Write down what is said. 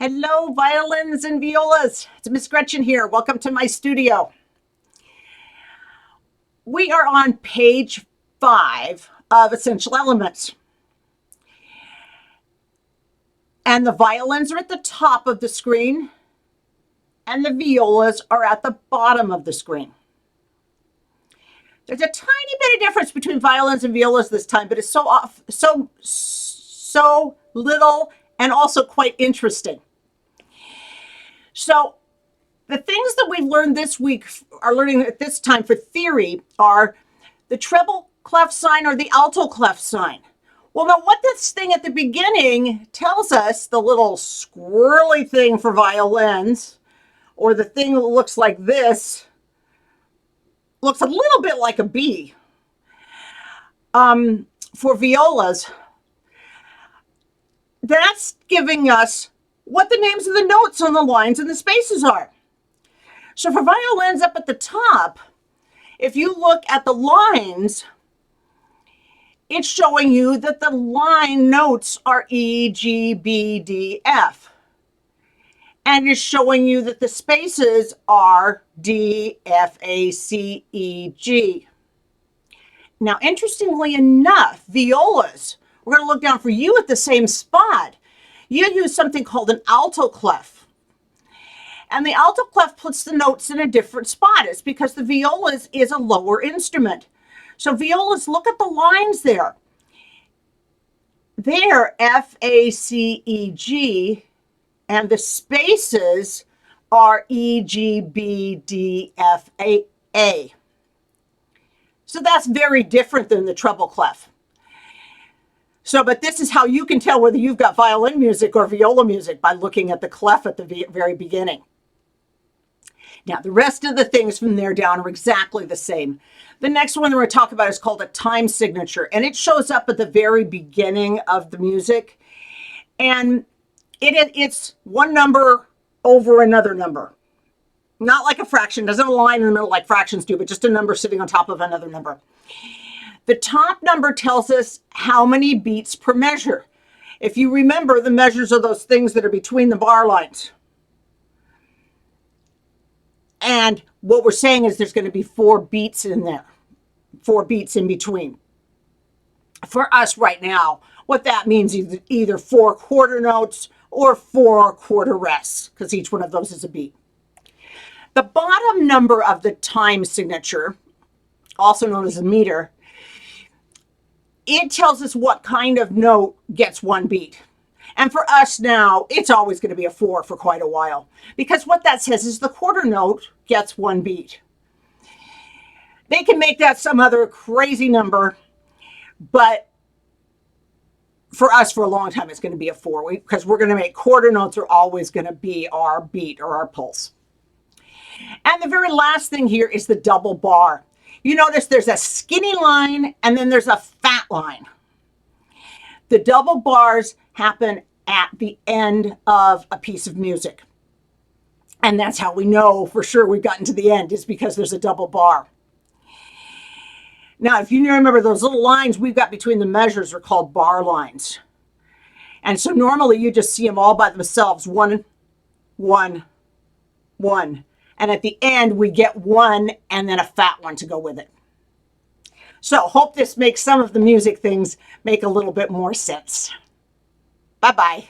Hello, violins and violas. It's Miss Gretchen here. Welcome to my studio. We are on page 5 of Essential Elements. And the violins are at the top of the screen, and the violas are at the bottom of the screen. There's a tiny bit of difference between violins and violas this time, but it's so little and also quite interesting. So the things that we've learned this week, are learning at this time for theory, are the treble clef sign or the alto clef sign. Well, now what this thing at the beginning tells us, the little squirrely thing for violins, or the thing that looks like this, looks a little bit like a B. For violas, that's giving us what the names of the notes on the lines and the spaces are. So for violins up at the top, if you look at the lines, it's showing you that the line notes are E, G, B, D, F. And it's showing you that the spaces are D, F, A, C, E, G. Now, interestingly enough, violas, we're going to look down for you at the same spot. You use something called an alto clef. And the alto clef puts the notes in a different spot. It's because the violas is a lower instrument. So violas, look at the lines there. They're F, A, C, E, G, and the spaces are E, G, B, D, F, A, A. So that's very different than the treble clef. So, but this is how you can tell whether you've got violin music or viola music, by looking at the clef at the very beginning. Now, the rest of the things from there down are exactly the same. The next one that we're going to talk about is called a time signature, and it shows up at the very beginning of the music. And it's one number over another number. Not like a fraction, doesn't align in the middle like fractions do, but just a number sitting on top of another number. The top number tells us how many beats per measure. If you remember, the measures are those things that are between the bar lines. And what we're saying is there's going to be 4 beats in there, 4 beats in between. For us right now, what that means is either 4 quarter notes or 4 quarter rests, because each one of those is a beat. The bottom number of the time signature, also known as a meter, it tells us what kind of note gets 1 beat. And for us now, it's always going to be a 4 for quite a while, because what that says is the quarter note gets 1 beat. They can make that some other crazy number, but for us, for a long time, it's going to be a 4, because we're going to make quarter notes are always going to be our beat or our pulse. And the very last thing here is the double bar. You notice there's a skinny line and then there's a fat line. The double bars happen at the end of a piece of music. And that's how we know for sure we've gotten to the end, is because there's a double bar. Now, if you remember, those little lines we've got between the measures are called bar lines. And so normally you just see them all by themselves, 1, 1, 1. And at the end, we get 1 and then a fat one to go with it. So hope this makes some of the music things make a little bit more sense. Bye-bye.